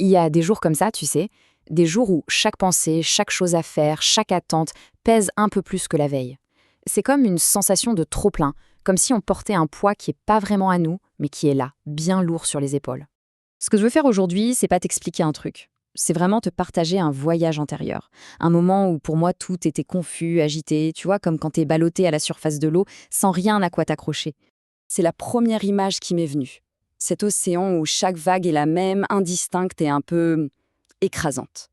Il y a des jours comme ça, tu sais, des jours où chaque pensée, chaque chose à faire, chaque attente pèse un peu plus que la veille. C'est comme une sensation de trop-plein, comme si on portait un poids qui n'est pas vraiment à nous, mais qui est là, bien lourd sur les épaules. Ce que je veux faire aujourd'hui, c'est pas t'expliquer un truc. C'est vraiment te partager un voyage intérieur. Un moment où pour moi tout était confus, agité, tu vois, comme quand t'es ballotté à la surface de l'eau sans rien à quoi t'accrocher. C'est la première image qui m'est venue. Cet océan où chaque vague est la même, indistincte et un peu écrasante.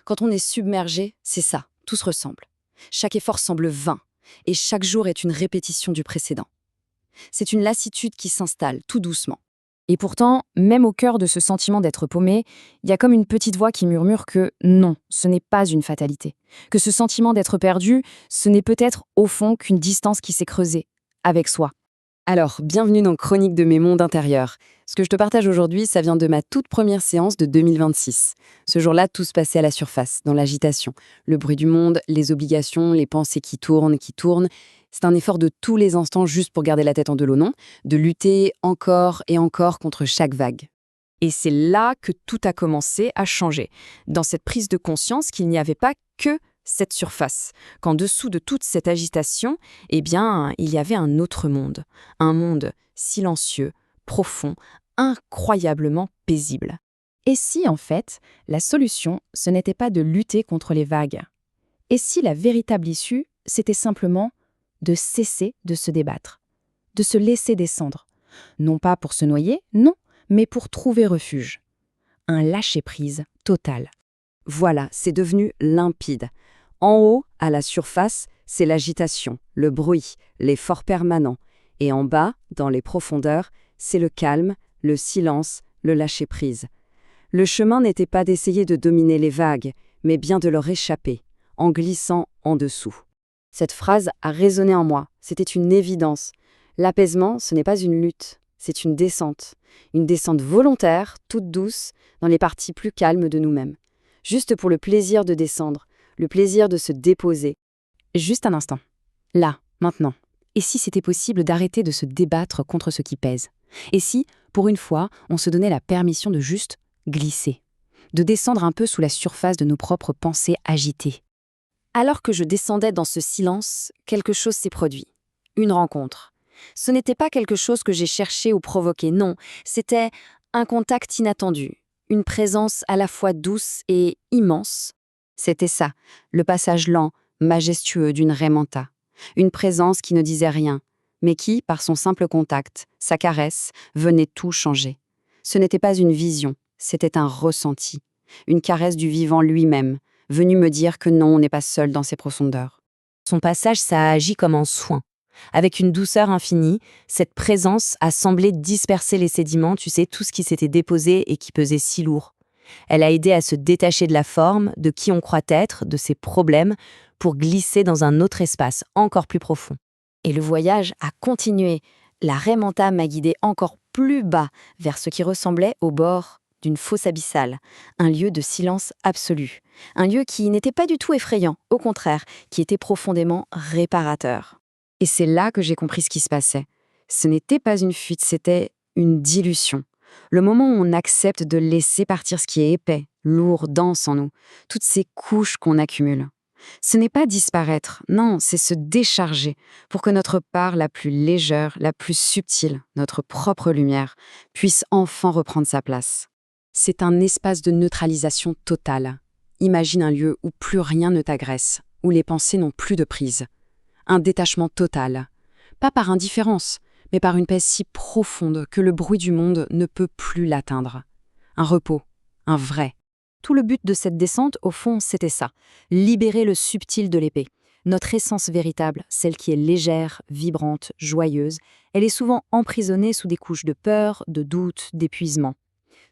Quand on est submergé, c'est ça, tout se ressemble. Chaque effort semble vain, et chaque jour est une répétition du précédent. C'est une lassitude qui s'installe tout doucement. Et pourtant, même au cœur de ce sentiment d'être paumé, il y a comme une petite voix qui murmure que non, ce n'est pas une fatalité. Que ce sentiment d'être perdu, ce n'est peut-être au fond qu'une distance qui s'est creusée, avec soi. Alors, bienvenue dans Chronique de mes mondes intérieurs. Ce que je te partage aujourd'hui, ça vient de ma toute première séance de 2026. Ce jour-là, tout se passait à la surface, dans l'agitation. Le bruit du monde, les obligations, les pensées qui tournent, qui tournent. C'est un effort de tous les instants juste pour garder la tête en de l'eau, non ? De lutter encore et encore contre chaque vague. Et c'est là que tout a commencé à changer. Dans cette prise de conscience qu'il n'y avait pas que cette surface, qu'en dessous de toute cette agitation, eh bien, il y avait un autre monde. Un monde silencieux, profond, incroyablement paisible. Et si, en fait, la solution, ce n'était pas de lutter contre les vagues? Et si la véritable issue, c'était simplement de cesser de se débattre, de se laisser descendre? Non pas pour se noyer, non, mais pour trouver refuge. Un lâcher-prise total. Voilà, c'est devenu limpide. En haut, à la surface, c'est l'agitation, le bruit, l'effort permanent. Et en bas, dans les profondeurs, c'est le calme, le silence, le lâcher-prise. Le chemin n'était pas d'essayer de dominer les vagues, mais bien de leur échapper, en glissant en dessous. Cette phrase a résonné en moi, c'était une évidence. L'apaisement, ce n'est pas une lutte, c'est une descente. Une descente volontaire, toute douce, dans les parties plus calmes de nous-mêmes. Juste pour le plaisir de descendre, le plaisir de se déposer. Juste un instant. Là, maintenant. Et si c'était possible d'arrêter de se débattre contre ce qui pèse? Et si, pour une fois, on se donnait la permission de juste glisser? De descendre un peu sous la surface de nos propres pensées agitées? Alors que je descendais dans ce silence, quelque chose s'est produit. Une rencontre. Ce n'était pas quelque chose que j'ai cherché ou provoqué, non. C'était un contact inattendu. Une présence à la fois douce et immense. C'était ça, le passage lent, majestueux d'une raie manta. Une présence qui ne disait rien, mais qui, par son simple contact, sa caresse, venait tout changer. Ce n'était pas une vision, c'était un ressenti. Une caresse du vivant lui-même, venu me dire que non, on n'est pas seul dans ses profondeurs. Son passage, ça a agi comme un soin. Avec une douceur infinie, cette présence a semblé disperser les sédiments, tu sais, tout ce qui s'était déposé et qui pesait si lourd. Elle a aidé à se détacher de la forme, de qui on croit être, de ses problèmes, pour glisser dans un autre espace encore plus profond. Et le voyage a continué. La raie manta m'a guidée encore plus bas, vers ce qui ressemblait au bord d'une fosse abyssale, un lieu de silence absolu, un lieu qui n'était pas du tout effrayant, au contraire, qui était profondément réparateur. Et c'est là que j'ai compris ce qui se passait. Ce n'était pas une fuite, c'était une dilution. Le moment où on accepte de laisser partir ce qui est épais, lourd, dense en nous, toutes ces couches qu'on accumule. Ce n'est pas disparaître, non, c'est se décharger pour que notre part la plus légère, la plus subtile, notre propre lumière, puisse enfin reprendre sa place. C'est un espace de neutralisation totale. Imagine un lieu où plus rien ne t'agresse, où les pensées n'ont plus de prise. Un détachement total. Pas par indifférence, mais par une paix si profonde que le bruit du monde ne peut plus l'atteindre. Un repos, un vrai. Tout le but de cette descente, au fond, c'était ça. Libérer le subtil de l'épée. Notre essence véritable, celle qui est légère, vibrante, joyeuse, elle est souvent emprisonnée sous des couches de peur, de doute, d'épuisement.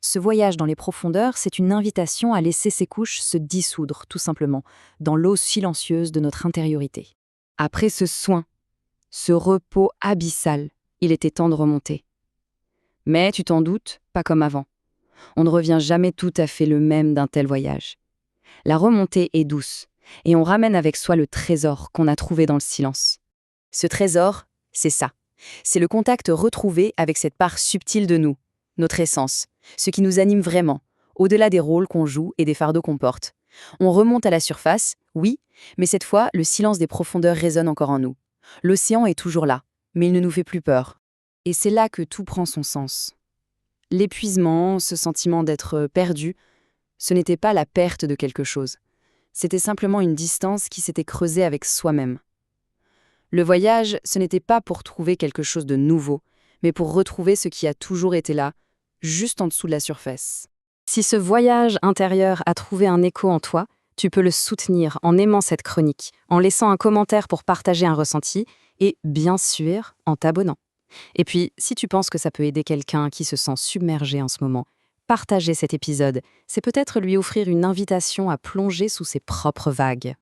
Ce voyage dans les profondeurs, c'est une invitation à laisser ces couches se dissoudre, tout simplement, dans l'eau silencieuse de notre intériorité. Après ce soin, ce repos abyssal, il était temps de remonter. Mais, tu t'en doutes, pas comme avant. On ne revient jamais tout à fait le même d'un tel voyage. La remontée est douce, et on ramène avec soi le trésor qu'on a trouvé dans le silence. Ce trésor, c'est ça. C'est le contact retrouvé avec cette part subtile de nous, notre essence, ce qui nous anime vraiment, au-delà des rôles qu'on joue et des fardeaux qu'on porte. On remonte à la surface, oui, mais cette fois, le silence des profondeurs résonne encore en nous. L'océan est toujours là, mais il ne nous fait plus peur. Et c'est là que tout prend son sens. L'épuisement, ce sentiment d'être perdu, ce n'était pas la perte de quelque chose. C'était simplement une distance qui s'était creusée avec soi-même. Le voyage, ce n'était pas pour trouver quelque chose de nouveau, mais pour retrouver ce qui a toujours été là, juste en dessous de la surface. Si ce voyage intérieur a trouvé un écho en toi, tu peux le soutenir en aimant cette chronique, en laissant un commentaire pour partager un ressenti et, bien sûr, en t'abonnant. Et puis, si tu penses que ça peut aider quelqu'un qui se sent submergé en ce moment, partager cet épisode, c'est peut-être lui offrir une invitation à plonger sous ses propres vagues.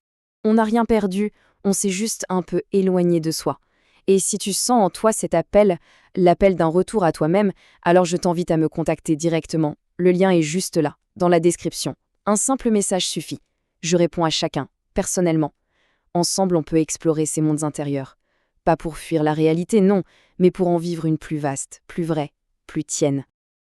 On n'a rien perdu, on s'est juste un peu éloigné de soi. Et si tu sens en toi cet appel, l'appel d'un retour à toi-même, alors je t'invite à me contacter directement. Le lien est juste là, dans la description. Un simple message suffit. Je réponds à chacun, personnellement. Ensemble, on peut explorer ces mondes intérieurs. Pas pour fuir la réalité, non, mais pour en vivre une plus vaste, plus vraie, plus tienne.